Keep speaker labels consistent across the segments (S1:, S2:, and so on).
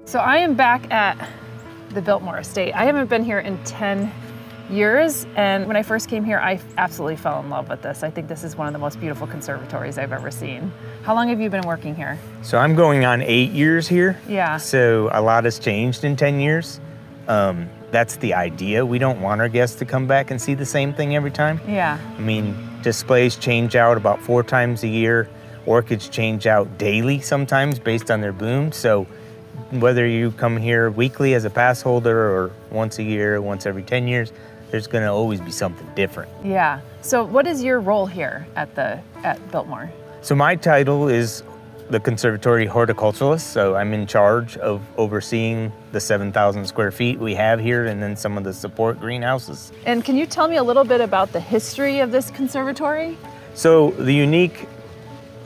S1: So I am back at the Biltmore estate. I haven't been here in 10 years, and when I first came here, I absolutely fell in love with this. I think this is one of the most beautiful conservatories I've ever seen. How long have you been working here?
S2: So I'm going on 8 years here.
S1: Yeah.
S2: So a lot has changed in 10 years. That's the idea. We don't want our guests to come back and see the same thing every time.
S1: Yeah.
S2: I mean, displays change out about 4 times a year. Orchids change out daily sometimes based on their bloom. So whether you come here weekly as a pass holder or once a year, once every 10 years, there's going to always be something different.
S1: Yeah. So what is your role here at Biltmore?
S2: So my title is the Conservatory Horticulturist. So I'm in charge of overseeing the 7,000 square feet we have here and then some of the support greenhouses.
S1: And can you tell me a little bit about the history of this conservatory?
S2: So the unique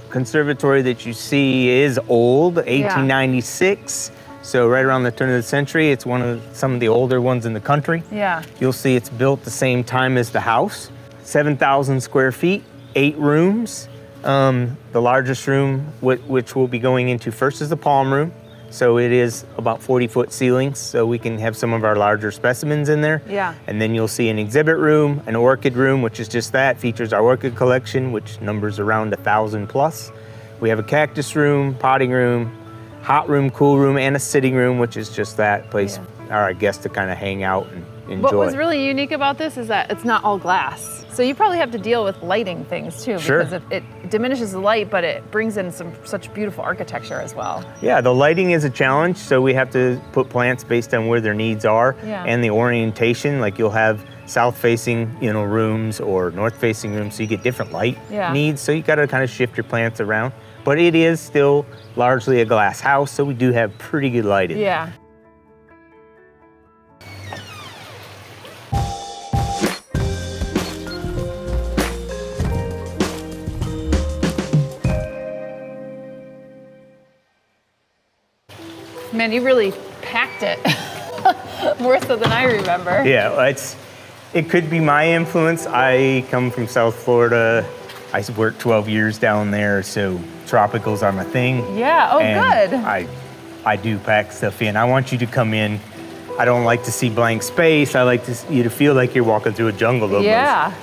S2: conservatory that you see is old, 1896. So right around the turn of the century, it's some of the older ones in the country.
S1: Yeah.
S2: You'll see it's built the same time as the house. 7,000 square feet, 8 rooms. The largest room, which we'll be going into first, is the palm room. So it is about 40-foot ceilings, so we can have some of our larger specimens in there.
S1: Yeah.
S2: And then you'll see an exhibit room, an orchid room, which is just that, features our orchid collection, which numbers around 1,000 plus. We have a cactus room, potting room, hot room, cool room, and a sitting room, which is just that place for our guests to kind of hang out and enjoy.
S1: What was really unique about this is that it's not all glass. So you probably have to deal with lighting things too,
S2: Sure.
S1: because it diminishes the light, but it brings in such beautiful architecture as well.
S2: Yeah, the lighting is a challenge, so we have to put plants based on where their needs are and the orientation. Like you'll have south-facing, rooms or north-facing rooms, so you get different light needs. So you got to kind of shift your plants around. But it is still largely a glass house, so we do have pretty good lighting.
S1: Yeah. Man, you really packed it. More so than I remember.
S2: Yeah, it could be my influence. I come from South Florida. I worked 12 years down there, so tropicals are my thing.
S1: Yeah, oh
S2: and
S1: good.
S2: I do pack stuff in. I want you to come in. I don't like to see blank space. I like you to feel like you're walking through a jungle almost.
S1: Yeah.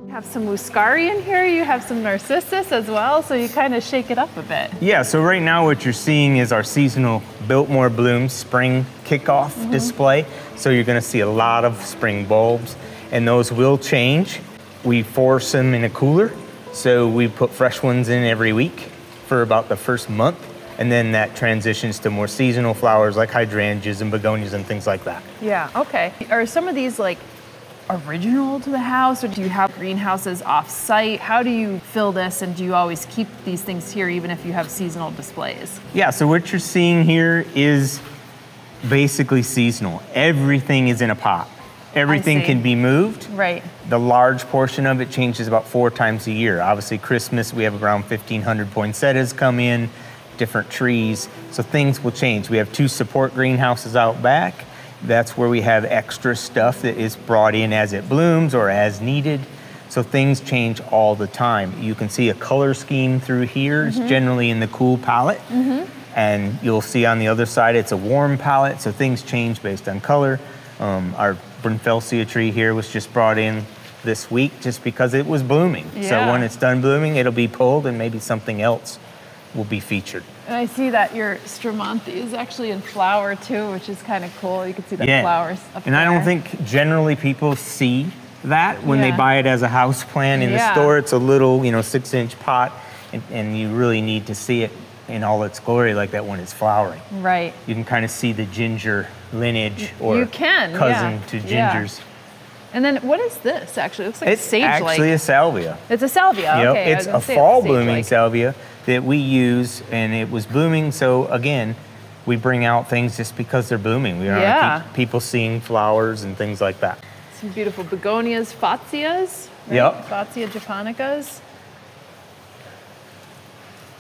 S1: You have some muscari in here, you have some narcissus as well, so you kind of shake it up a bit.
S2: Yeah, so right now what you're seeing is our seasonal Biltmore Blooms spring kickoff display. So you're gonna see a lot of spring bulbs, and those will change. We force them in a cooler, so we put fresh ones in every week for about the first month, and then that transitions to more seasonal flowers like hydrangeas and begonias and things like that.
S1: Yeah, okay. Are some of these like original to the house, or do you have greenhouses off-site? How do you fill this, and do you always keep these things here even if you have seasonal displays?
S2: Yeah, so what you're seeing here is basically seasonal. Everything is in a pot. Everything can be moved.
S1: Right.
S2: The large portion of it changes about 4 times a year. Obviously Christmas, we have around 1,500 poinsettias come in, different trees, so things will change. We have 2 support greenhouses out back. That's where we have extra stuff that is brought in as it blooms or as needed. So things change all the time. You can see a color scheme through here. It's generally in the cool palette. And you'll see on the other side, it's a warm palette. So things change based on color. Our Brunfelsia tree here was just brought in this week just because it was blooming.
S1: Yeah.
S2: So when it's done blooming, it'll be pulled and maybe something else will be featured.
S1: And I see that your Stramanthe is actually in flower too, which is kind of cool. You can see the flowers up
S2: And
S1: there.
S2: I don't think generally people see that when they buy it as a house plant in the store. It's a little, 6-inch pot, and you really need to see it in all its glory like that when it's flowering.
S1: Right.
S2: You can kind of see the ginger lineage or cousin to gingers.
S1: And then what is this actually? It looks like sage-like.
S2: It's actually a salvia.
S1: It's a salvia, okay.
S2: It's a fall blooming salvia that we use, and it was blooming, so again, we bring out things just because they're blooming. We don't want to keep people seeing flowers and things like that.
S1: Some beautiful begonias, fatzias, right?
S2: Yep.
S1: Fatsia japonicas.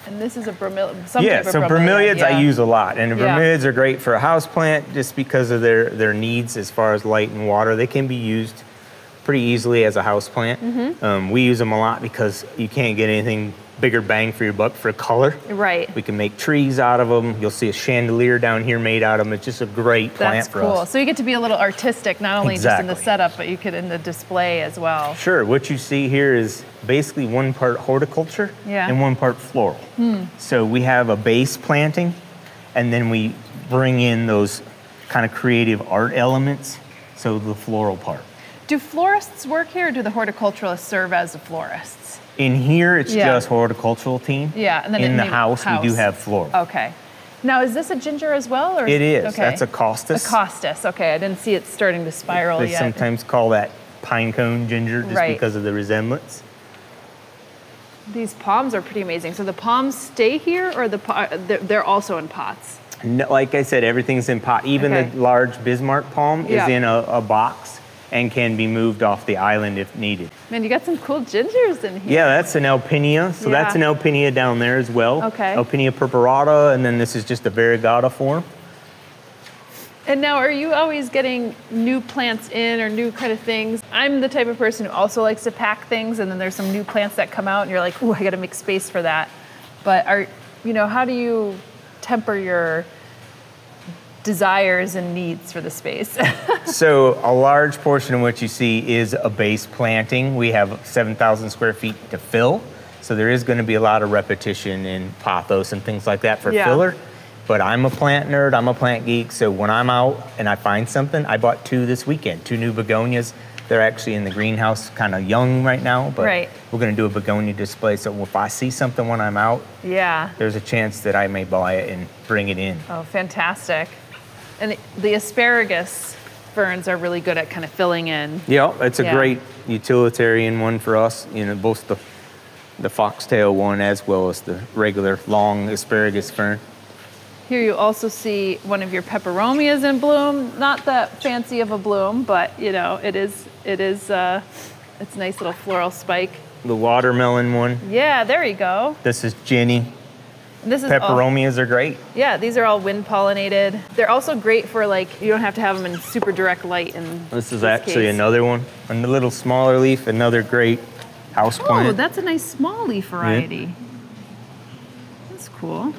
S1: And this is a bromeliad.
S2: So bromeliads I use a lot, and the bromeliads are great for a house plant just because of their needs as far as light and water. They can be used pretty easily as a house plant. We use them a lot because you can't get anything bigger bang for your buck for color.
S1: Right.
S2: We can make trees out of them. You'll see a chandelier down here made out of them. It's just a great plant for us. That's cool.
S1: So you get to be a little artistic, not only just in the setup, but you could in the display as well.
S2: Sure. What you see here is basically one part horticulture and one part floral. So we have a base planting, and then we bring in those kind of creative art elements, so the floral part.
S1: Do florists work here, or do the horticulturalists serve as the florists?
S2: In here, it's just horticultural team.
S1: Yeah, and then
S2: in the house, we do have floral.
S1: Okay. Now, is this a ginger as well? Or
S2: it is.
S1: Okay.
S2: That's a costus.
S1: A costus. Okay, I didn't see it starting to spiral yet.
S2: They sometimes call that pine cone ginger just because of the resemblance.
S1: These palms are pretty amazing. So the palms stay here, or they're also in pots?
S2: No, like I said, everything's in pot. Even the large Bismarck palm is in a box and can be moved off the island if needed.
S1: Man, you got some cool gingers in here.
S2: Yeah, that's an alpinia. So that's an alpinia down there as well.
S1: Okay.
S2: Alpinia purpurata, and then this is just a variegata form.
S1: And now, are you always getting new plants in or new kind of things? I'm the type of person who also likes to pack things, and then there's some new plants that come out and you're like, ooh, I gotta make space for that. But how do you temper your desires and needs for the space?
S2: So a large portion of what you see is a base planting. We have 7,000 square feet to fill. So there is gonna be a lot of repetition in pothos and things like that for filler. But I'm a plant nerd, I'm a plant geek, so when I'm out and I find something, I bought 2 this weekend, 2 new begonias. They're actually in the greenhouse, kind of young right now, but we're gonna do a begonia display. So if I see something when I'm out, there's a chance that I may buy it and bring it in. Oh, fantastic. And the asparagus ferns are really good at kind of filling in. Yeah, it's a great utilitarian one for us, both the foxtail one as well as the regular long asparagus fern. Here you also see one of your peperomias in bloom. Not that fancy of a bloom, but it's a nice little floral spike. The watermelon one. Yeah, there you go. This is Jenny. This is peperomias are great. Yeah, these are all wind pollinated. They're also great for you don't have to have them in super direct light. This is actually another one. A little smaller leaf, another great house plant. Oh, that's a nice small leaf variety. That's cool.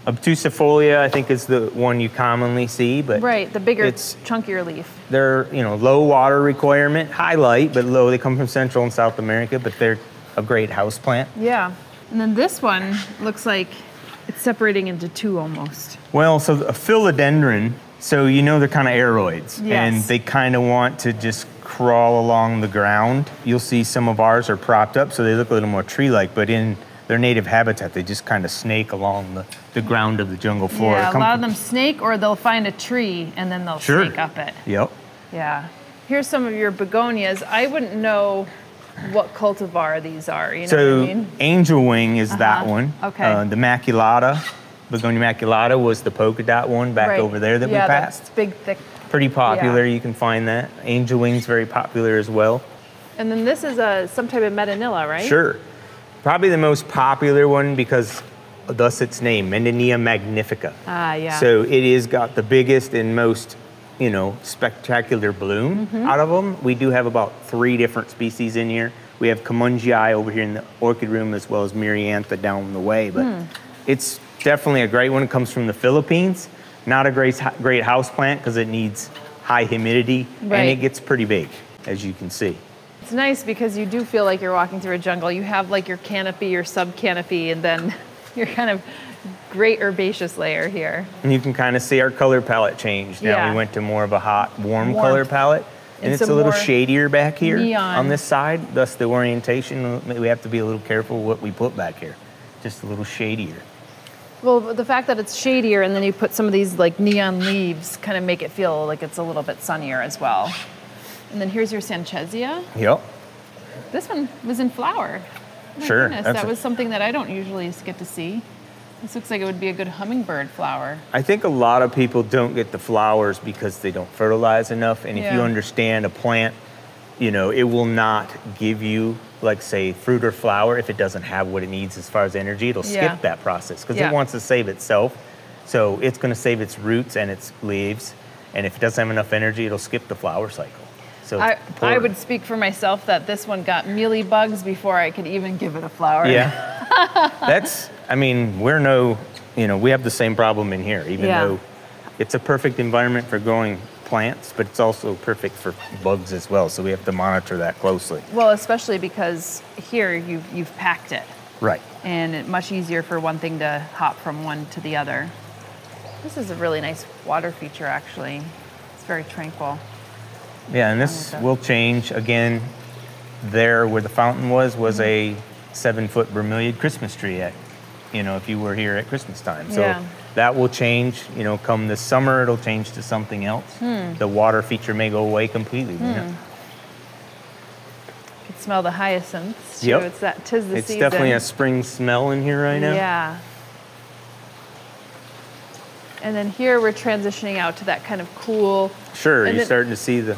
S2: Obtusifolia, I think, is the one you commonly see, but the bigger, chunkier leaf. They're low water requirement, high light, but low. They come from Central and South America, but they're a great house plant. Yeah, and then this one looks like it's separating into 2 almost. Well, so a philodendron, so they're kind of aeroids, and they kind of want to just crawl along the ground. You'll see some of ours are propped up, so they look a little more tree-like, but in their native habitat, they just kind of snake along the ground of the jungle floor. Yeah, a lot of them snake, or they'll find a tree and then they'll snake up it. Yep. Yeah. Here's some of your begonias. I wouldn't know what cultivar these are, what I mean? Angel Wing is that one. Okay. The Maculata, Begonia Maculata was the polka dot one back over there that we passed. That's big, thick. Pretty popular, you can find that. Angel Wing's very popular as well. And then this is some type of Medanilla, right? Sure. Probably the most popular one because thus its name, Medinilla magnifica. Ah, yeah. So it has got the biggest and most, spectacular bloom out of them. We do have about 3 different species in here. We have Camungii over here in the orchid room as well as Myriantha down the way. But it's definitely a great one. It comes from the Philippines. Not a great house plant because it needs high humidity and it gets pretty big, as you can see. It's nice because you do feel like you're walking through a jungle. You have your canopy, your sub-canopy, and then your kind of great herbaceous layer here. And you can kind of see our color palette change. Now we went to more of a hot, warm color palette. And it's a little shadier back here
S1: neon
S2: on this side, thus the orientation. We have to be a little careful what we put back here. Just a little shadier.
S1: Well, the fact that it's shadier and then you put some of these like neon leaves kind of make it feel like it's a little bit sunnier as well. And then here's your Sanchesia.
S2: Yep.
S1: This one was in flower. Oh,
S2: sure.
S1: That was something that I don't usually get to see. This looks like it would be a good hummingbird flower.
S2: I think a lot of people don't get the flowers because they don't fertilize enough. And if you understand a plant, you know, it will not give you, like, say, fruit or flower if it doesn't have what it needs as far as energy. It'll skip that process because it wants to save itself. So it's going to save its roots and its leaves. And if it doesn't have enough energy, it'll skip the flower cycle. So
S1: I would speak for myself that this one got mealy bugs before I could even give it a flower.
S2: Yeah. I mean, we have the same problem in here, even though it's a perfect environment for growing plants, but it's also perfect for bugs as well. So we have to monitor that closely.
S1: Well, especially because here you've packed it.
S2: Right.
S1: And it's much easier for one thing to hop from one to the other. This is a really nice water feature, actually. It's very tranquil.
S2: Yeah, and this will change. Again, there where the fountain was a 7-foot bromeliad Christmas tree if you were here at Christmas time. So that will change, come this summer, it'll change to something else. The water feature may go away completely. You know?
S1: You can smell the hyacinths too.
S2: Yep.
S1: It's the season.
S2: It's definitely a spring smell in here right now.
S1: Yeah. And then here we're transitioning out to that kind of cool.
S2: Sure, you're starting to see the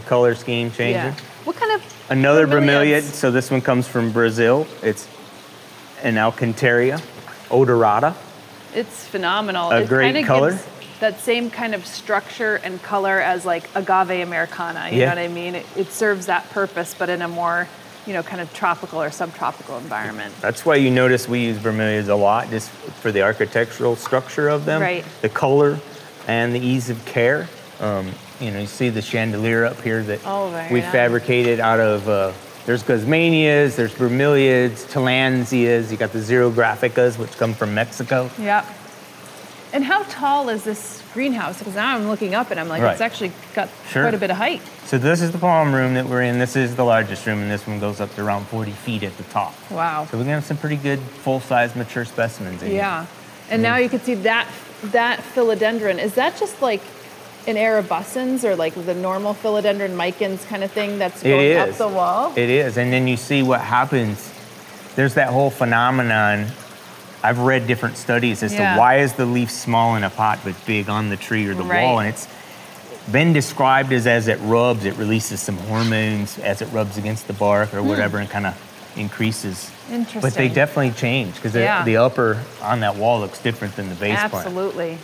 S2: color scheme changing.
S1: Yeah. What kind of
S2: Another bromeliad, so this one comes from Brazil. It's an Alcantara odorata.
S1: It's phenomenal.
S2: A great color.
S1: Gives that same kind of structure and color as like agave americana, you know what I mean? It serves that purpose, but in a more, kind of tropical or subtropical environment.
S2: That's why you notice we use bromeliads a lot, just for the architectural structure of them.
S1: Right.
S2: The color and the ease of care. You see the chandelier up here that we fabricated out of, there's gosmanias, there's bromeliads, tillandsias, you got the xerographicas, which come from Mexico.
S1: Yep. And how tall is this greenhouse? Because now I'm looking up and I'm like, it's actually got quite a bit of height.
S2: So this is the palm room that we're in. This is the largest room, and this one goes up to around 40 feet at the top.
S1: Wow.
S2: So we're gonna have some pretty good full-size mature specimens in here.
S1: And now you can see that philodendron. Is that just like an arabescens or like the normal philodendron micans kind of thing that's going up the wall?
S2: It is, and then you see what happens. There's that whole phenomenon. I've read different studies as to why is the leaf small in a pot but big on the tree or the wall, and it's been described as it rubs, it releases some hormones as it rubs against the bark or whatever and kind of increases.
S1: Interesting.
S2: But they definitely change because the upper on that wall looks different than the base plant.
S1: Absolutely.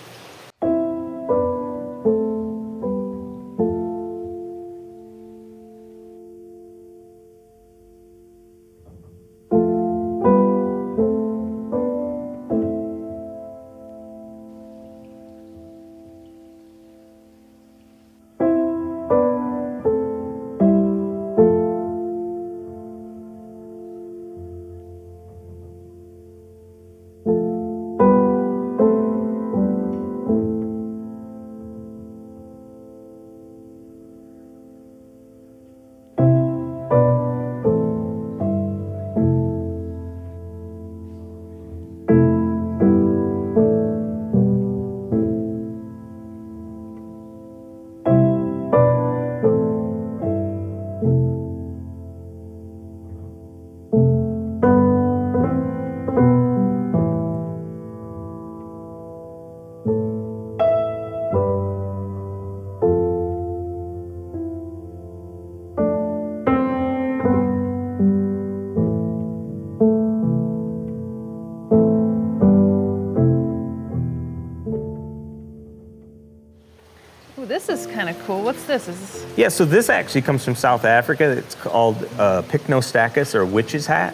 S1: This is kind of cool. What's this?
S2: Yeah, so this actually comes from South Africa. It's called Pycnostachys, or witch's hat.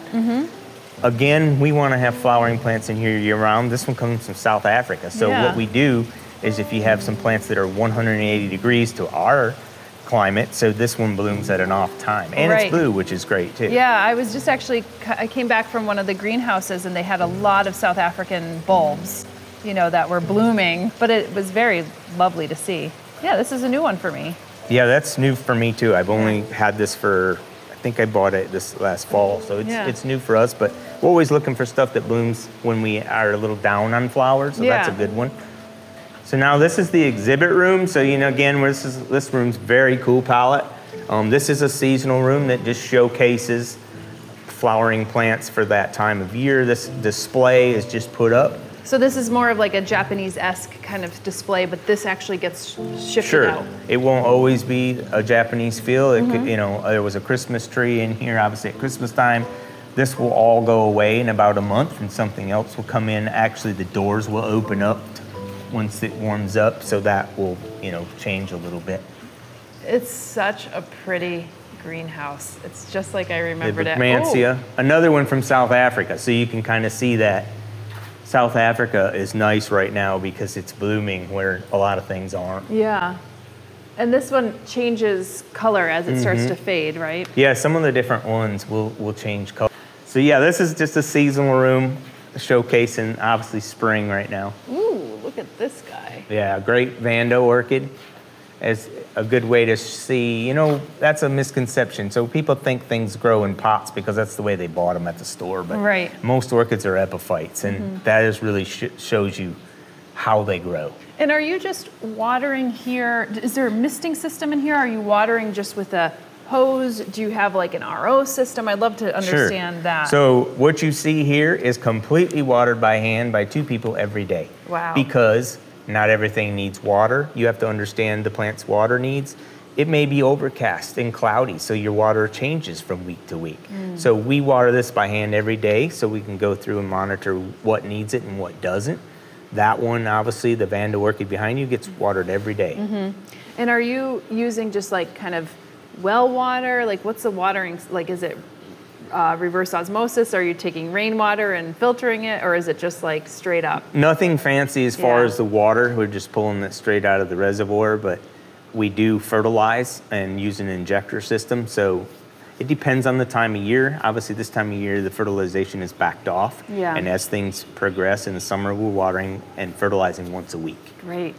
S2: Again, we want to have flowering plants in here year-round. This one comes from South Africa. So what we do is if you have some plants that are 180 degrees to our climate, so this one blooms at an off time. And it's blue, which is great too.
S1: Yeah, I came back from one of the greenhouses and they had a lot of South African bulbs, that were blooming, but it was very lovely to see. Yeah, this is a new one for me.
S2: Yeah, that's new for me too. I've only had this for, I think I bought it this last fall, so it's new for us, but we're always looking for stuff that blooms when we are a little down on flowers, so that's a good one. So now this is the exhibit room. So, you know, again, this room's very cool palette. This is a seasonal room that just showcases flowering plants for that time of year. This display is just put up.
S1: So this is more of like a Japanese-esque kind of display, but this actually gets shifted out.
S2: It won't always be a Japanese feel. It could, you know, there was a Christmas tree in here, obviously at Christmas time. This will all go away in about a month and something else will come in. Actually, the doors will open up once it warms up, so that will, you know, change a little bit.
S1: It's such a pretty greenhouse. It's just like I remembered it.
S2: Mansia, another one from South Africa. So you can kind of see that South Africa is nice right now because it's blooming where a lot of things aren't.
S1: Yeah. And this one changes color as it starts to fade, right?
S2: Yeah, some of the different ones will change color. So yeah, this is just a seasonal room showcasing obviously spring right now.
S1: Ooh, look at this guy.
S2: Yeah, great Vanda orchid. As a good way to see, you know, that's a misconception. So people think things grow in pots because that's the way they bought them at the store, but most orchids are epiphytes, and that is really shows you how they grow.
S1: And are you just watering here? Is there a misting system in here? Are you watering just with a hose? Do you have like an RO system? I'd love to understand that.
S2: So what you see here is completely watered by hand by 2 people every day.
S1: Wow.
S2: Because not everything needs water. You have to understand the plant's water needs. It may be overcast and cloudy, so your water changes from week to week. So we water this by hand every day so we can go through and monitor what needs it and what doesn't. That one, obviously, the Vanda orchid behind you gets watered every day.
S1: And are you using just like kind of well water? Like what's the watering, like is it reverse osmosis? Are you taking rainwater and filtering it, or is it just like straight up?
S2: Nothing fancy as far as the water. We're just pulling it straight out of the reservoir, but we do fertilize and use an injector system. So it depends on the time of year. Obviously this time of year, the fertilization is backed off. And as things progress in the summer, we're watering and fertilizing once a week.
S1: Great.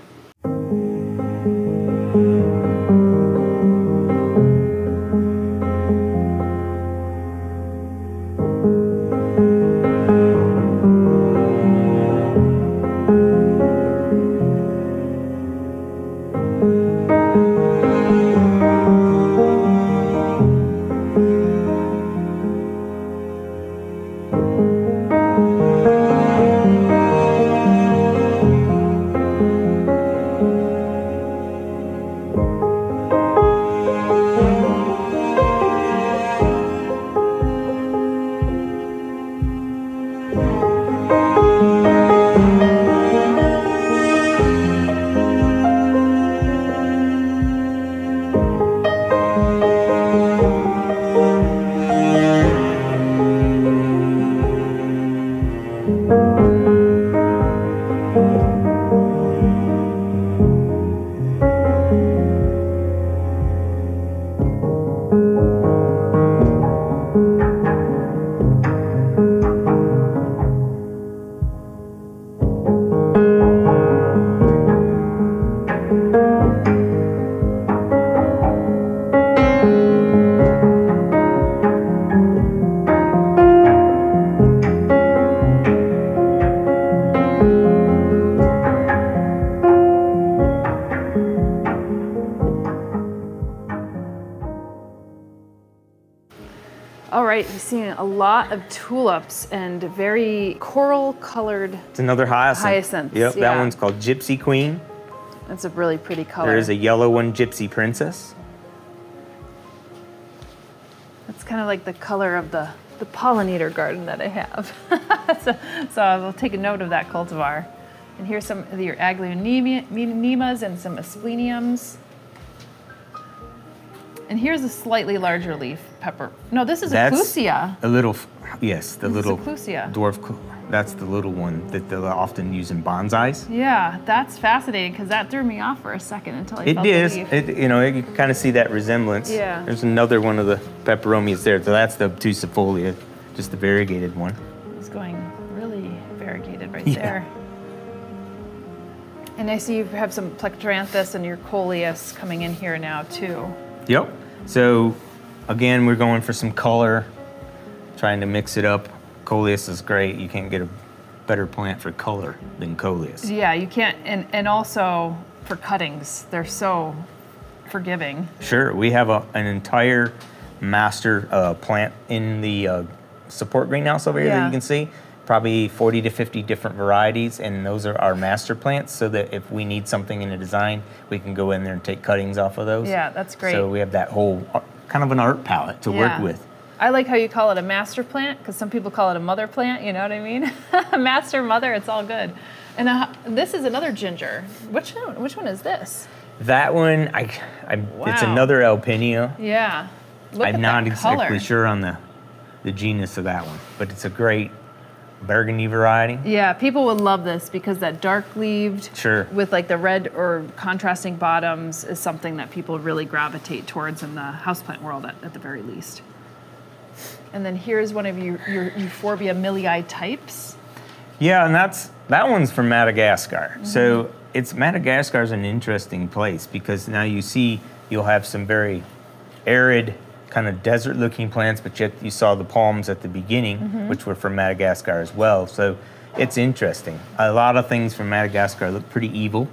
S1: All right, you're seeing a lot of tulips and very coral colored.
S2: It's another hyacinth.
S1: Hyacinths.
S2: Yep, that one's called Gypsy Queen.
S1: That's a really pretty color.
S2: There is a yellow one, Gypsy Princess.
S1: That's kind of like the color of the pollinator garden that I have. so I'll take a note of that cultivar. And here's some of your aglaonemas and some aspleniums. And here's a slightly larger leaf pepper. No, this is a clusia.
S2: A little, yes, the little
S1: dwarf.
S2: That's the little one that they'll often use in bonsais.
S1: Yeah, that's fascinating because that threw me off for a second until I felt the leaf.
S2: You know, you can kind of see that resemblance.
S1: Yeah.
S2: There's another one of the peperomias there. So that's the obtusifolia, just the variegated one.
S1: It's going really variegated right there. And I see you have some plectranthus and your coleus coming in here now too.
S2: Yep. So again, we're going for some color, trying to mix it up. Coleus is great. You can't get a better plant for color than coleus.
S1: Yeah, you can't, and also for cuttings, they're so forgiving.
S2: Sure, we have an entire master plant in the support greenhouse over here that you can see. Probably 40 to 50 different varieties, and those are our master plants, so that if we need something in a design, we can go in there and take cuttings off of those.
S1: Yeah, that's great.
S2: So we have that whole kind of an art palette to work with.
S1: I like how you call it a master plant, because some people call it a mother plant, you know what I mean? Master, mother, it's all good. And this is another ginger. Which one is this?
S2: That one, it's another Alpinia.
S1: Yeah.
S2: I'm not exactly sure on the genus of that one, but it's a great burgundy variety.
S1: Yeah, people would love this because that dark-leaved with like the red or contrasting bottoms is something that people really gravitate towards in the houseplant world at the very least. And then here's one of your Euphorbia millii types. Yeah,
S2: and that one's from Madagascar. So Madagascar's an interesting place because now you'll have some very arid kind of desert-looking plants, but yet you saw the palms at the beginning, which were from Madagascar as well. So it's interesting. A lot of things from Madagascar look pretty evil.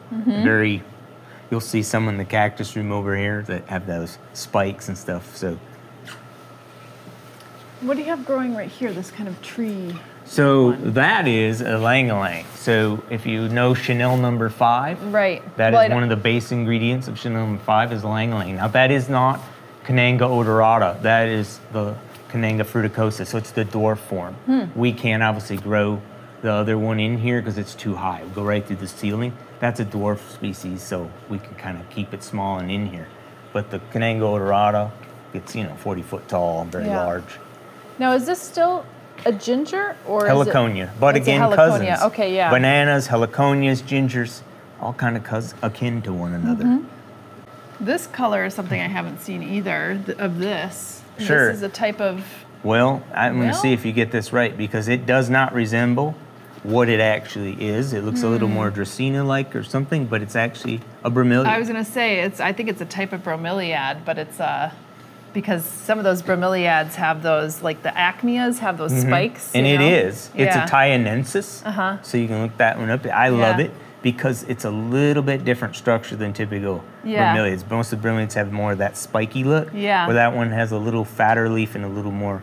S2: You'll see some in the cactus room over here that have those spikes and stuff. So,
S1: what do you have growing right here? This kind of tree.
S2: So that is a lang-a-lang. So if you know Chanel No. 5, that is one of the base ingredients of Chanel No. 5 is lang-a-lang. Now that is not Cananga odorata. That is the Cananga fruticosa, so it's the dwarf form. We can't obviously grow the other one in here because it's too high. It'll go right through the ceiling. That's a dwarf species, so we can kind of keep it small and in here. But the Cananga odorata, it's 40 foot tall and very large.
S1: Now is this still a ginger or
S2: heliconia?
S1: Is it,
S2: but again, cousins.
S1: Okay, yeah.
S2: Bananas, heliconias, gingers, all kind of akin to one another.
S1: This color is something I haven't seen either of this.
S2: Sure.
S1: This is a type of...
S2: Well, I'm going to see if you get this right because it does not resemble what it actually is. It looks a little more Dracaena-like or something, but it's actually a bromeliad. I
S1: was going to say, I think it's a type of bromeliad, but it's because some of those bromeliads have those, like the acmeas have those spikes.
S2: And it is. It's a Thionensis, so you can look that one up. I love it because it's a little bit different structure than typical bromeliads. Most of the bromeliads have more of that spiky look, where that one has a little fatter leaf and a little more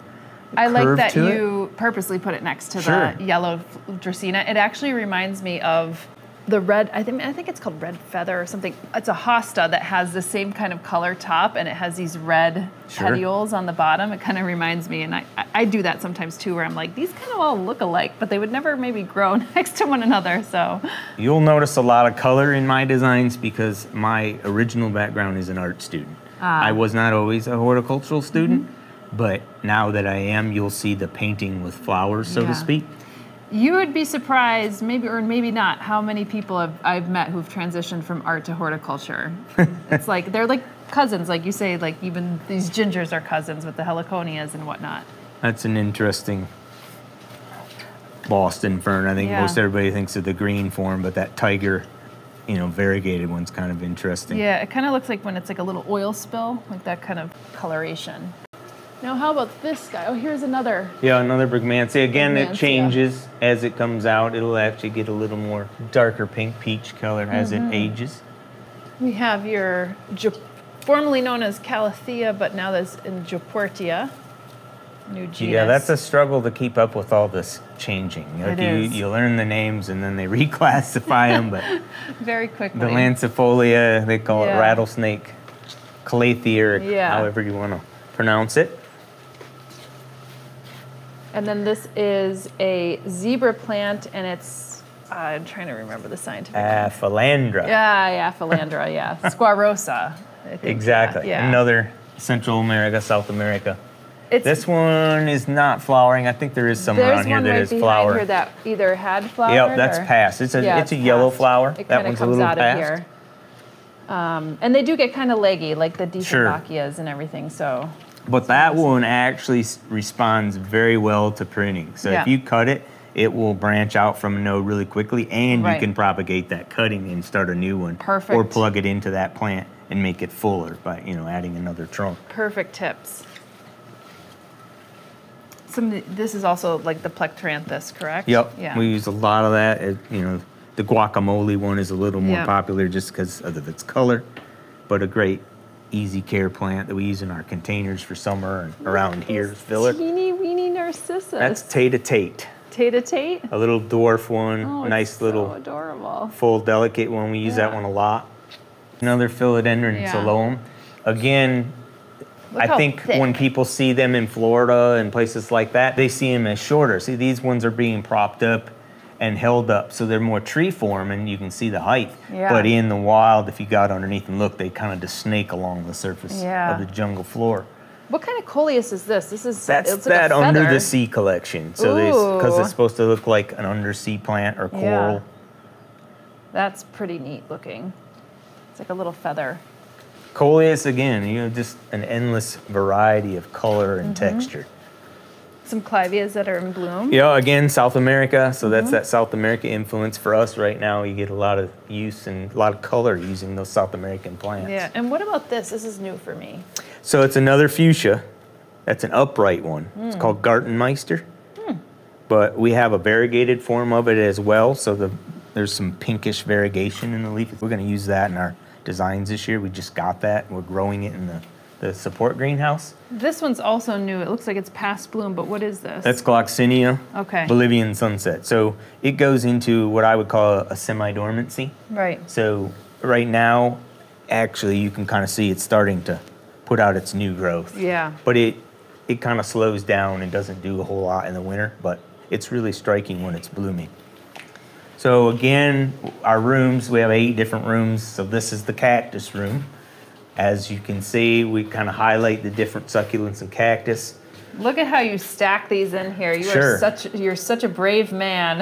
S1: I like that you purposely put it next to the yellow Dracaena. It actually reminds me of the red, I think it's called red feather or something. It's a hosta that has the same kind of color top and it has these red petioles on the bottom. It kind of reminds me, and I do that sometimes too, where I'm like, these kind of all look alike, but they would never maybe grow next to one another, so.
S2: You'll notice a lot of color in my designs because my original background is an art student. I was not always a horticultural student, but now that I am, you'll see the painting with flowers, so to speak.
S1: You would be surprised, maybe or maybe not, how many people I've met who've transitioned from art to horticulture. It's like, they're like cousins, like you say, like even these gingers are cousins with the heliconias and whatnot.
S2: That's an interesting Boston fern. I think most everybody thinks of the green form, but that tiger, variegated one's kind of interesting.
S1: Yeah, it kind of looks like when it's like a little oil spill, like that kind of coloration. Now, how about this guy? Oh, here's another.
S2: Yeah, another Brugmansia. Again, it changes as it comes out. It'll actually get a little more darker pink peach color as it ages.
S1: We have your formerly known as Calathea, but now that's in Joportia. New genus.
S2: Yeah, that's a struggle to keep up with all this changing. Like you learn the names and then they reclassify them, but
S1: very quickly.
S2: The lancifolia, they call it rattlesnake, Calathea, or however you want to pronounce it.
S1: And then this is a zebra plant, and it's, I'm trying to remember the scientific name.
S2: Philandra.
S1: Yeah, Philandra, Squarosa. I think,
S2: exactly. Another Central America, South America. This one is not flowering. I think there is some around here that is flowering.
S1: There's one right behind here that either had flowered.
S2: Yep, that's past. It's a yellow flower. That one's a little past. It kind of comes
S1: out of here. And they do get kind of leggy, like the Dieffenbachias and everything, so.
S2: But that one actually responds very well to pruning. So if you cut it, it will branch out from a node really quickly, and
S1: Right.
S2: you can propagate that cutting and start a new one.
S1: Perfect.
S2: Or plug it into that plant and make it fuller by, you know, adding another trunk.
S1: Perfect tips. This is also like the plectranthus, correct?
S2: Yep.
S1: Yeah.
S2: We use a lot of that. You know, the guacamole one is a little more
S1: Yeah.
S2: popular just because of its color, but a great easy care plant that we use in our containers for summer and around here. Filler.
S1: Teeny weeny narcissus.
S2: That's Tate.
S1: Tate.
S2: A little dwarf one,
S1: Oh,
S2: nice
S1: it's
S2: little
S1: so adorable.
S2: full delicate one. We use that one a lot. Another philodendron
S1: Yeah.
S2: Siloam. Again,
S1: Look
S2: I
S1: how
S2: think
S1: thick.
S2: when people see them in Florida and places like that, they see them as shorter. See, these ones are being propped up and held up, so they're more tree form, and you can see the height.
S1: Yeah.
S2: But in the wild, if you got underneath and look, they kind of just snake along the surface
S1: Yeah.
S2: of the jungle floor.
S1: What kind of coleus is this? This is
S2: That's
S1: it's like
S2: that
S1: a
S2: under
S1: feather.
S2: the sea collection. So because
S1: Ooh.
S2: it's supposed to look like an undersea plant or coral.
S1: Yeah. That's pretty neat looking. It's like a little feather.
S2: Coleus, again, you know, just an endless variety of color and texture.
S1: Some clivias that are in bloom.
S2: Yeah, again, South America. So that's that South America influence for us right now. You get a lot of use and a lot of color using those South American plants.
S1: Yeah. And what about this? This is new for me.
S2: So it's another fuchsia. That's an upright one. It's called Gartenmeister. But we have a variegated form of it as well. So there's some pinkish variegation in the leaf. We're going to use that in our designs this year. We just got that. We're growing it in the support greenhouse.
S1: This one's also new. It looks like it's past bloom, but what is this?
S2: That's Gloxinia,
S1: Okay.
S2: Bolivian sunset. So it goes into what I would call a semi-dormancy.
S1: Right.
S2: So right now, actually, you can kind of see it's starting to put out its new growth.
S1: Yeah.
S2: But it kind of slows down and doesn't do a whole lot in the winter, but it's really striking when it's blooming. So again, our rooms, we have 8 different rooms. So this is the cactus room. As you can see, we kind of highlight the different succulents and cactus.
S1: Look at how you stack these in here.
S2: Sure.
S1: You're such a brave man.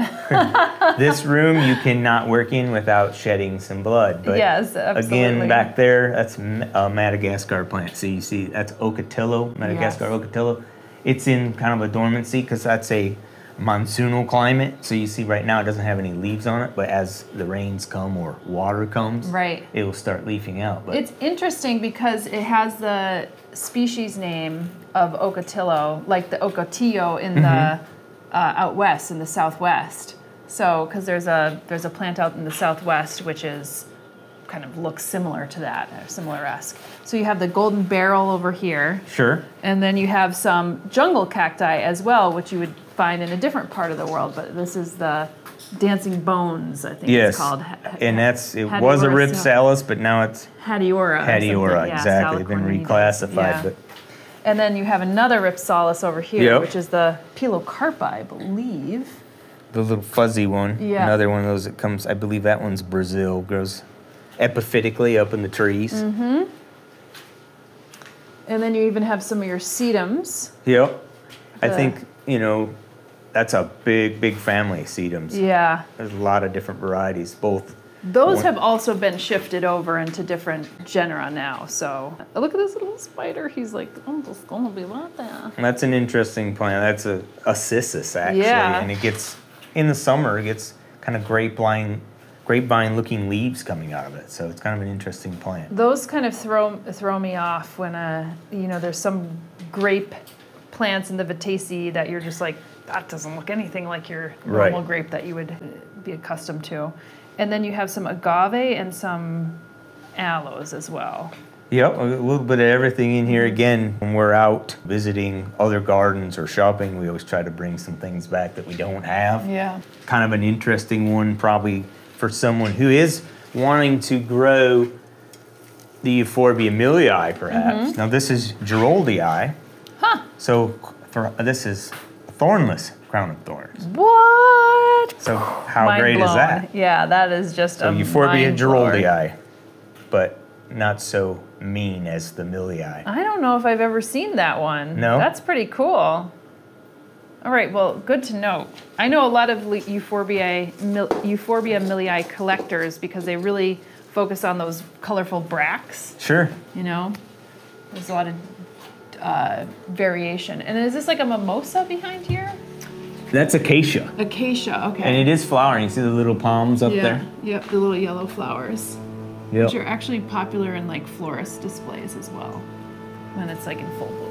S2: This room you cannot work in without shedding some blood. But
S1: Yes, absolutely.
S2: again, back there, that's a Madagascar plant. So you see, that's Ocotillo, Madagascar
S1: Yes.
S2: Ocotillo. It's in kind of a dormancy because that's a monsoonal climate. So you see right now it doesn't have any leaves on it, but as the rains come or water comes,
S1: Right.
S2: it will start leafing out. But
S1: It's interesting because it has the species name of Ocotillo, like the Ocotillo in the out west, in the southwest. So, because there's a plant out in the southwest which is kind of looks similar to that, or similar-esque. So you have the golden barrel over here,
S2: sure.
S1: and then you have some jungle cacti as well, which you would find in a different part of the world. But this is the dancing bones, I think it's called.
S2: And it was a ripsalis, but now it's
S1: Hadiora. or something.
S2: Hadiora,
S1: Yeah,
S2: exactly. Been
S1: Salicornides.
S2: reclassified.
S1: Yeah.
S2: But
S1: And then you have another ripsalis over here,
S2: Yep.
S1: which is the Pilocarpa, I believe.
S2: the little fuzzy one,
S1: Yeah.
S2: another one of those that comes, I believe that one's Brazil, grows epiphytically up in the trees.
S1: Mm-hmm. And then you even have some of your sedums.
S2: Yep. I
S1: The-
S2: think, you know, that's a big family, sedums.
S1: Yeah.
S2: There's a lot of different varieties, both.
S1: Those
S2: One-
S1: have also been shifted over into different genera now. So look at this little spider. He's like, I'm just gonna be like that.
S2: That's an interesting plant. That's a cissus, actually.
S1: Yeah.
S2: And it gets, in the summer, it gets kind of grapevine-looking leaves coming out of it. So it's kind of an interesting plant.
S1: Those kind of throw me off when there's some grape plants in the Vitaceae that you're just like, that doesn't look anything like your normal
S2: Right.
S1: grape that you would be accustomed to. And then you have some agave and some aloes as well.
S2: Yep, a little bit of everything in here. Again, when we're out visiting other gardens or shopping, we always try to bring some things back that we don't have.
S1: Yeah.
S2: Kind of an interesting one probably for someone who is wanting to grow the Euphorbia millii, perhaps. Now this is Geroldii.
S1: Huh.
S2: So this is thornless crown of thorns.
S1: What?
S2: So how
S1: Mind
S2: great is
S1: blown.
S2: that?
S1: Yeah, that is just
S2: So
S1: a
S2: Euphorbia
S1: mind blower.
S2: Geroldii, but not so mean as the millii.
S1: I don't know if I've ever seen that one.
S2: No?
S1: That's pretty cool. All right, well, good to know. I know a lot of Euphorbia millii collectors because they really focus on those colorful bracts,
S2: Sure.
S1: you know? There's a lot of variation. And is this like a mimosa behind here?
S2: That's acacia.
S1: Acacia, okay.
S2: And it is flowering. You see the little palms up there?
S1: Yep, the little yellow flowers.
S2: Yep.
S1: Which are actually popular in like florist displays as well, when it's like in full bloom.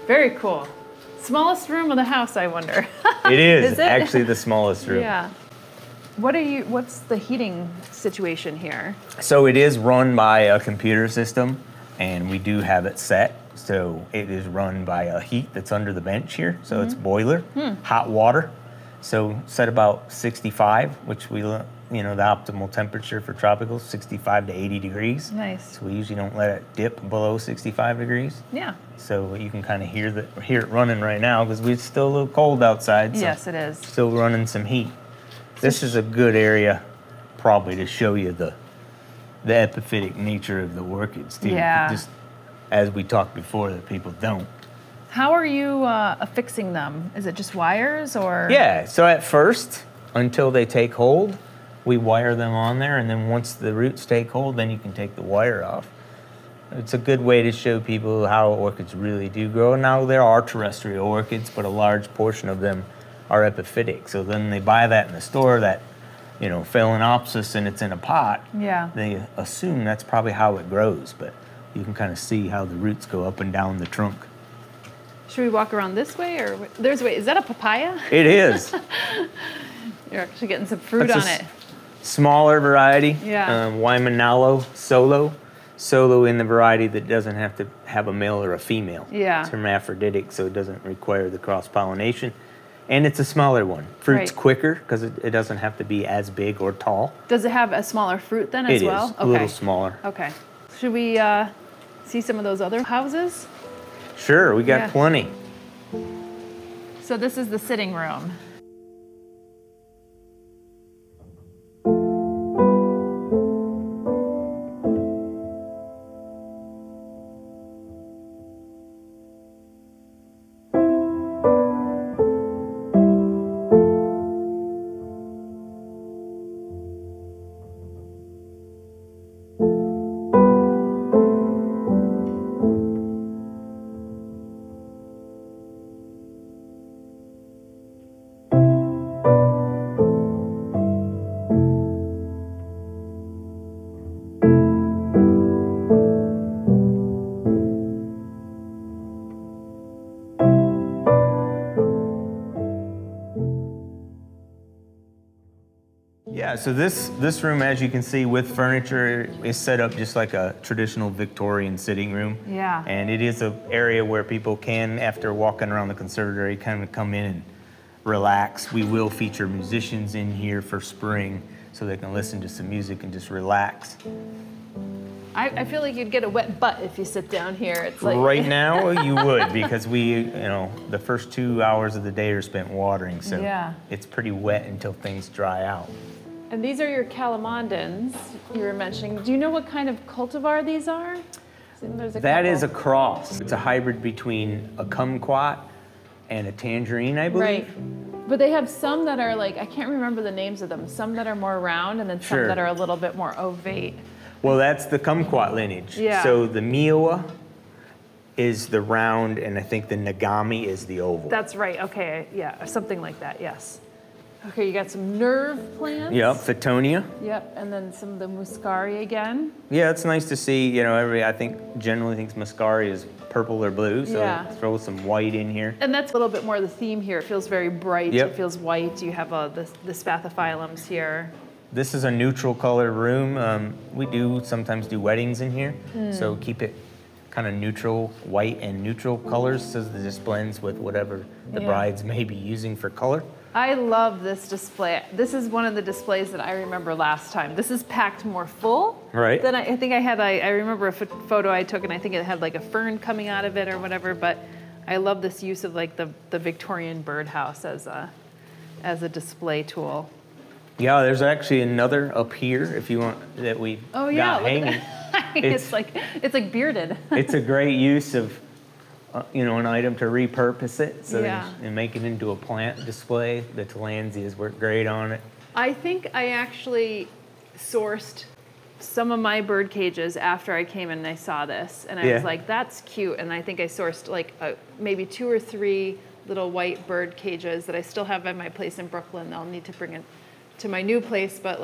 S1: Very cool. Smallest room of the house, I wonder.
S2: It is,
S1: Is it?
S2: actually the smallest room.
S1: Yeah. What's the heating situation here?
S2: So it is run by a computer system, and we do have it set. So it is run by a heat that's under the bench here. So it's boiler, hot water. So set about 65, which the optimal temperature for tropical, 65 to 80 degrees.
S1: Nice.
S2: So we usually don't let it dip below 65 degrees.
S1: Yeah.
S2: So you can kind of hear it running right now because it's still a little cold outside. So
S1: Yes, it is.
S2: still running some heat. This is a good area probably to show you the epiphytic nature of the orchids too.
S1: Yeah.
S2: Just as we talked before that people don't.
S1: How are you affixing them? Is it just wires or?
S2: Yeah, so at first, until they take hold, we wire them on there, and then once the roots take hold, then you can take the wire off. It's a good way to show people how orchids really do grow. Now there are terrestrial orchids, but a large portion of them are epiphytic. So then they buy that in the store, that phalaenopsis, and it's in a pot.
S1: Yeah.
S2: They assume that's probably how it grows, but you can kind of see how the roots go up and down the trunk.
S1: Should we walk around this way or there's a way? Is that a papaya?
S2: It is.
S1: You're actually getting some fruit on it.
S2: Smaller variety.
S1: Yeah.
S2: Wymanalo solo. Solo in the variety that doesn't have to have a male or a female.
S1: Yeah.
S2: It's hermaphroditic, so it doesn't require the cross-pollination. And it's a smaller one. Fruit's quicker because it doesn't have to be as big or tall.
S1: Does it have a smaller fruit then as well?
S2: It is, a little smaller.
S1: Okay. Should we see some of those other houses?
S2: Sure, we got plenty.
S1: So this is the sitting room.
S2: Yeah, so this room, as you can see, with furniture, is set up just like a traditional Victorian sitting room.
S1: Yeah.
S2: And it is an area where people can, after walking around the conservatory, kind of come in and relax. We will feature musicians in here for spring so they can listen to some music and just relax.
S1: I feel like you'd get a wet butt if you sit down here. It's like
S2: Right now, you would, because the first 2 hours of the day are spent watering, so it's pretty wet until things dry out.
S1: And these are your calamondins you were mentioning. Do you know what kind of cultivar these are?
S2: That is a cross. It's a hybrid between a kumquat and a tangerine, I believe.
S1: Right. But they have some that are like, I can't remember the names of them, some that are more round and then some that are a little bit more ovate.
S2: Well, that's the kumquat lineage.
S1: Yeah.
S2: So the Miwa is the round, and I think the Nagami is the oval.
S1: That's right, okay, yeah, something like that, yes. Okay, you got some nerve plants.
S2: Yep, Fittonia.
S1: Yep, and then some of the muscari again.
S2: Yeah, it's nice to see, everybody, I think, generally thinks muscari is purple or blue, so throw some white in here.
S1: And that's a little bit more the theme here. It feels very bright,
S2: Yep.
S1: It feels white. You have the spathiphyllums here.
S2: This is a neutral color room. We do sometimes do weddings in here, so keep it kind of neutral, white and neutral colors, so that this blends with whatever the brides may be using for color.
S1: I love this display. This is one of the displays that I remember last time. This is packed more full.
S2: Right.
S1: Than I think I had, I remember a photo I took and I think it had like a fern coming out of it or whatever, but I love this use of like the Victorian birdhouse as a display tool.
S2: Yeah, there's actually another up here if you want that we
S1: Oh yeah,
S2: got hanging.
S1: It's like bearded.
S2: It's a great use of an item to repurpose it and make it into a plant display. The Tillandsias work great on it.
S1: I think I actually sourced some of my bird cages after I came in and I saw this, and I was like, that's cute. And I think I sourced like maybe 2 or 3 little white bird cages that I still have at my place in Brooklyn. I'll need to bring it to my new place, but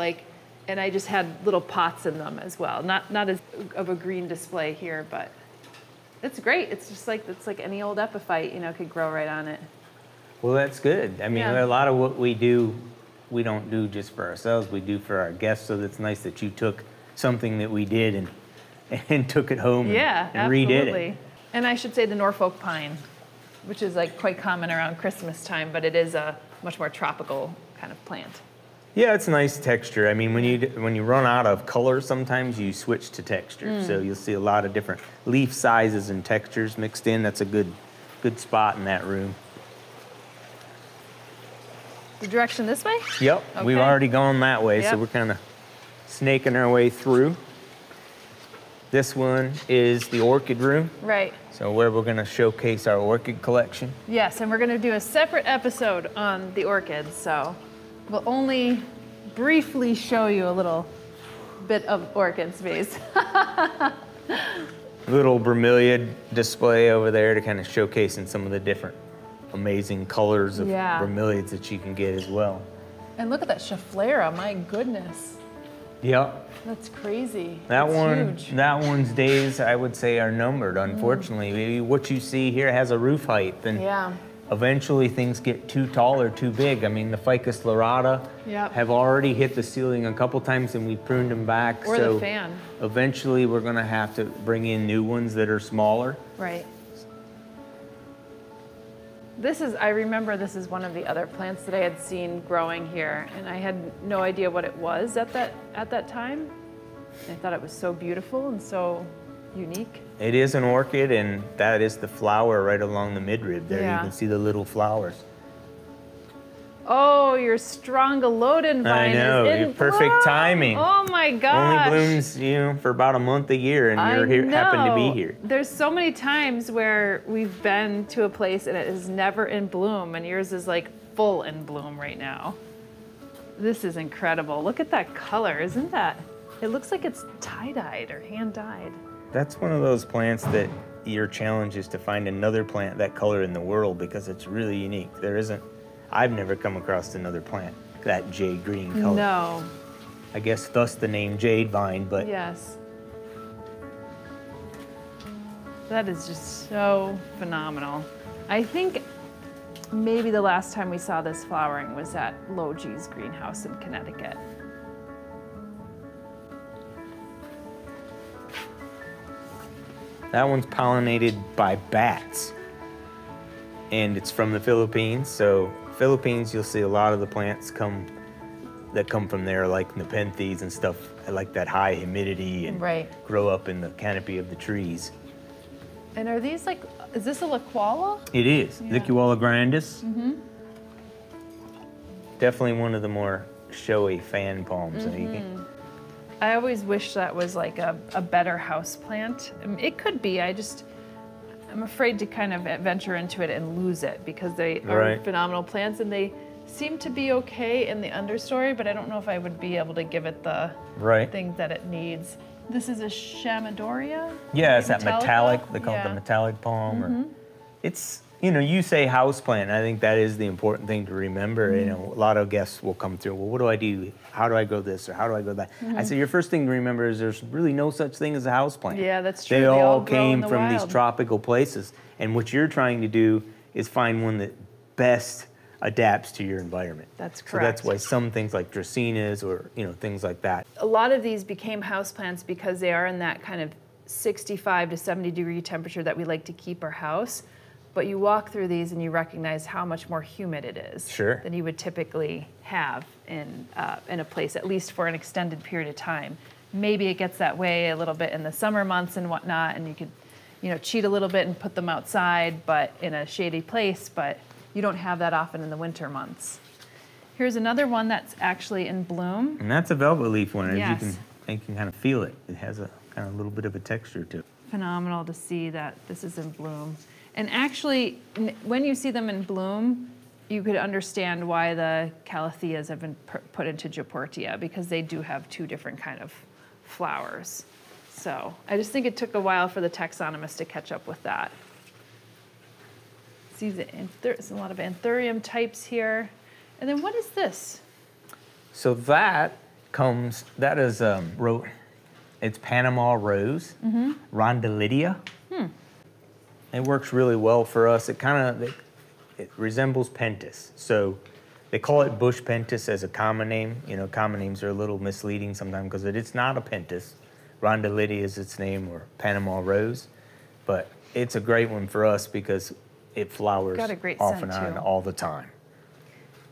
S1: and I just had little pots in them as well. Not as of a green display here, but it's great. It's just like any old epiphyte, could grow right on it.
S2: Well, that's good. I mean, a lot of what we do, we don't do just for ourselves. We do for our guests. So that's nice that you took something that we did and took it home and redid it.
S1: And I should say the Norfolk pine, which is like quite common around Christmas time, but it is a much more tropical kind of plant.
S2: Yeah, it's a nice texture. I mean, when you run out of color, sometimes you switch to texture. So you'll see a lot of different leaf sizes and textures mixed in. That's a good spot in that room.
S1: The direction this way?
S2: Yep,
S1: okay.
S2: We've already gone that way, so we're kind of snaking our way through. This one is the orchid room.
S1: Right.
S2: So where we're going to showcase our orchid collection.
S1: Yes, and we're going to do a separate episode on the orchids, so we'll only briefly show you a little bit of orchid space.
S2: Little bromeliad display over there to kind of showcasing some of the different amazing colors of bromeliads that you can get as well.
S1: And look at that Schefflera, my goodness.
S2: Yep.
S1: That's crazy.
S2: Huge. That one's days, I would say, are numbered, unfortunately. Maybe what you see here has a roof height, and eventually things get too tall or too big. I mean, the Ficus lyrata have already hit the ceiling a couple times, and we pruned them back.
S1: Or the fan.
S2: Eventually, we're going to have to bring in new ones that are smaller.
S1: Right. I remember this is one of the other plants that I had seen growing here, and I had no idea what it was at that time. I thought it was so beautiful and so unique.
S2: It is an orchid, and that is the flower right along the midrib there. You can see the little flowers.
S1: Oh, your Strongyloidin vine is in
S2: perfect
S1: bloom.
S2: Timing.
S1: Oh my gosh.
S2: Only blooms, for about a month a year, and you're here, happen to be here.
S1: There's so many times where we've been to a place and it is never in bloom, and yours is like full in bloom right now. This is incredible. Look at that color, isn't that? It looks like it's tie-dyed or hand-dyed.
S2: That's one of those plants that your challenge is to find another plant that color in the world, because it's really unique. I've never come across another plant that jade green color.
S1: No.
S2: I guess thus the name jade vine, but.
S1: Yes. That is just so phenomenal. I think maybe the last time we saw this flowering was at Logie's greenhouse in Connecticut.
S2: That one's pollinated by bats, and it's from the Philippines. So Philippines, you'll see a lot of the plants that come from there, like nepenthes and stuff. I like that high humidity and grow up in the canopy of the trees.
S1: And are these is this a Liquala?
S2: It is, Liquala grandis. Definitely one of the more showy fan palms.
S1: I always wish that was like a better house plant. It could be, I'm afraid to kind of venture into it and lose it, because they are phenomenal plants and they seem to be okay in the understory, but I don't know if I would be able to give it the thing that it needs. This is a Chamadoria?
S2: Yeah, it's that metallic, they call it the metallic palm. Or, it's, you say house plant, and I think that is the important thing to remember. A lot of guests will come through, well, what do I do? How do I grow this, or how do I grow that? I say your first thing to remember is there's really no such thing as a house plant.
S1: Yeah, that's true.
S2: They all came from these tropical places, and what you're trying to do is find one that best adapts to your environment.
S1: That's correct.
S2: So that's why some things like Dracaenas or things like that.
S1: A lot of these became houseplants because they are in that kind of 65 to 70 degree temperature that we like to keep our house. But you walk through these and you recognize how much more humid it is than you would typically have in a place, at least for an extended period of time. Maybe it gets that way a little bit in the summer months and whatnot, and you could cheat a little bit and put them outside, but in a shady place, but you don't have that often in the winter months. Here's another one that's actually in bloom.
S2: And that's a velvet leaf one.
S1: Yes.
S2: As you can kind of feel it. It has a kind of little bit of a texture to it.
S1: Phenomenal to see that this is in bloom. And actually, when you see them in bloom, you could understand why the calatheas have been put into Japortia, because they do have two different kind of flowers. So I just think it took a while for the taxonomists to catch up with that. See, there's a lot of anthurium types here. And then what is this?
S2: So that is it's Panama rose, Rondelidia. It works really well for us. It resembles pentas. So they call it bush pentas as a common name. You know, common names are a little misleading sometimes because it's not a pentas. Rondelidia is its name, or Panama rose. But it's a great one for us because it flowers off and on all the time.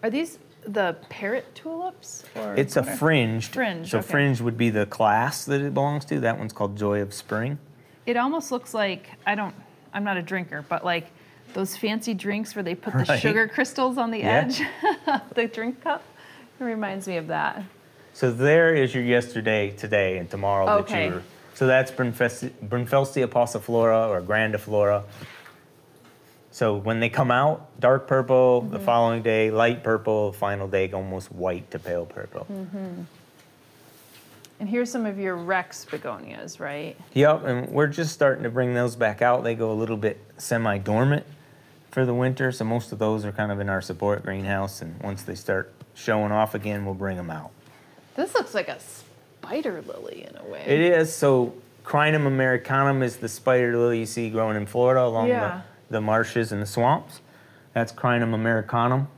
S1: Are these the parrot tulips? Or
S2: it's a fringed.
S1: Fringe,
S2: so
S1: okay.
S2: fringe would be the class that it belongs to. That one's called Joy of Spring.
S1: It almost looks like, I'm not a drinker, but like those fancy drinks where they put the sugar crystals on the edge of the drink cup. It reminds me of that.
S2: So there is your yesterday, today, and tomorrow that you were. So that's Brunfelsia passiflora or grandiflora. So when they come out, dark purple, the following day, light purple, final day, almost white to pale purple.
S1: And here's some of your Rex begonias, right?
S2: Yep, and we're just starting to bring those back out. They go a little bit semi-dormant for the winter, so most of those are kind of in our support greenhouse, and once they start showing off again, we'll bring them out.
S1: This looks like a spider lily in a way.
S2: It is. So Crinum americanum is the spider lily you see growing in Florida along the marshes and the swamps. That's Crinum americanum,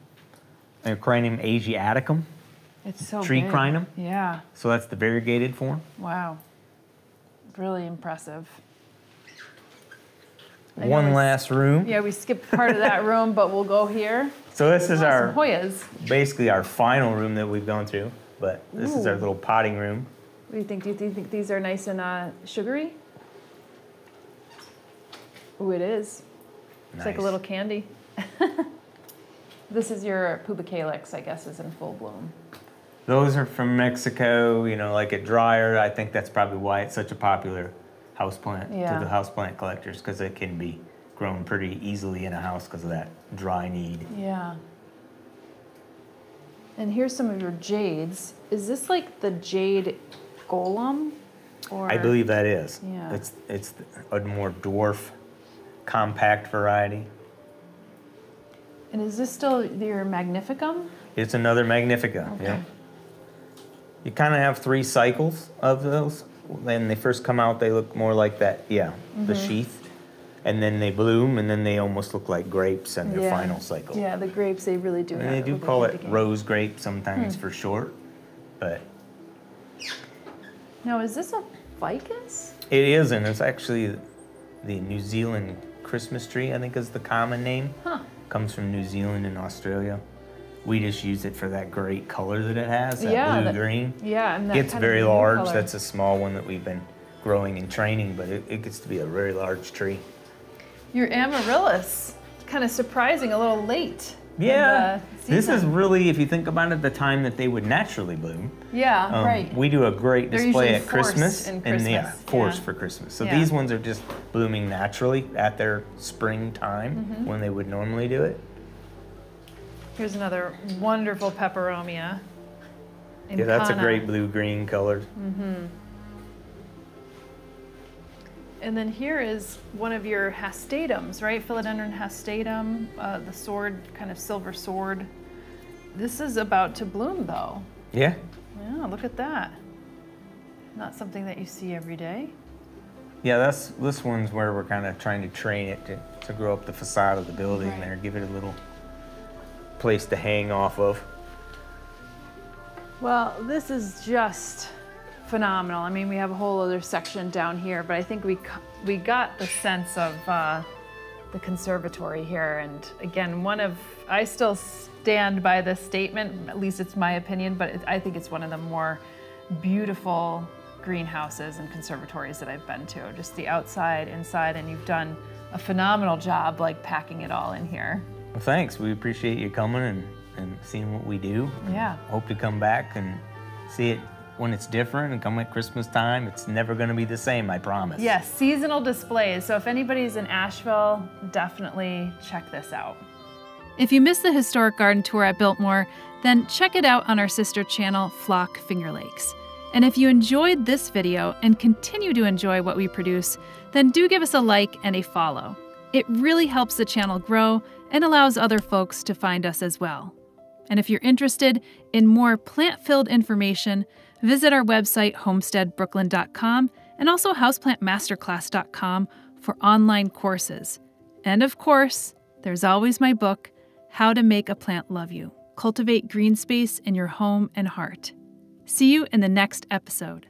S2: and Crinum asiaticum.
S1: It's so
S2: tree
S1: big.
S2: crinum.
S1: Yeah.
S2: So that's the variegated form.
S1: Wow. Really impressive.
S2: One last room.
S1: Yeah, we skipped part of that room, but we'll go here.
S2: So this is
S1: some Hoyas.
S2: basically our final room that we've gone through, but this is our little potting room.
S1: What do you think? Do you think these are nice and sugary? Oh, it is. It's like a little candy. This is your Pubicalyx, I guess, is in full bloom.
S2: Those are from Mexico, you know, like at Dreyer. I think that's probably why it's such a popular houseplant to the houseplant collectors, because it can be grown pretty easily in a house because of that dry need.
S1: Yeah. And here's some of your jades. Is this like the jade golem? Or?
S2: I believe that is.
S1: Yeah.
S2: It's a more dwarf, compact variety.
S1: And is this still your magnificum?
S2: It's another magnifica.
S1: Okay.
S2: Yeah. You kind of have 3 cycles of those. When they first come out, they look more like that, the sheath. And then they bloom, and then they almost look like grapes in their final cycle.
S1: Yeah, the grapes, they really do.
S2: And they do call it rose grape sometimes for short, but.
S1: Now, is this a ficus?
S2: It is, and it's actually the New Zealand Christmas tree, I think is the common name.
S1: Huh.
S2: Comes from New Zealand and Australia. We just use it for that great color that it has, that blue-green.
S1: Yeah, and that
S2: It's
S1: kind
S2: very
S1: of
S2: large.
S1: color.
S2: That's a small one that we've been growing and training, but it gets to be a very large tree.
S1: Your amaryllis, kind of surprising, a little late.
S2: Yeah, this is really, if you think about it, the time that they would naturally bloom.
S1: Yeah, right.
S2: We do a great display at Christmas,
S1: and
S2: force for Christmas. So these ones are just blooming naturally at their springtime when they would normally do it.
S1: Here's another wonderful peperomia.
S2: Yeah, that's a great blue-green color.
S1: And then here is one of your hastatums, right? Philodendron hastatum, the sword, kind of silver sword. This is about to bloom, though.
S2: Yeah.
S1: Yeah, look at that. Not something that you see every day.
S2: Yeah, this one's where we're kind of trying to train it to grow up the facade of the building there, give it a little place to hang off of.
S1: Well, this is just phenomenal. I mean, we have a whole other section down here, but I think we got the sense of the conservatory here. And again, I still stand by this statement, at least it's my opinion, but I think it's one of the more beautiful greenhouses and conservatories that I've been to. Just the outside, inside, and you've done a phenomenal job like packing it all in here.
S2: Well, thanks. We appreciate you coming and and seeing what we do.
S1: Yeah.
S2: Hope to come back and see it when it's different and come at Christmas time. It's never going to be the same, I promise.
S1: Yes, seasonal displays. So if anybody's in Asheville, definitely check this out. If you missed the historic garden tour at Biltmore, then check it out on our sister channel, Flock Finger Lakes. And if you enjoyed this video and continue to enjoy what we produce, then do give us a like and a follow. It really helps the channel grow and allows other folks to find us as well. And if you're interested in more plant-filled information, visit our website, homesteadbrooklyn.com, and also houseplantmasterclass.com for online courses. And of course, there's always my book, How to Make a Plant Love You. Cultivate green space in your home and heart. See you in the next episode.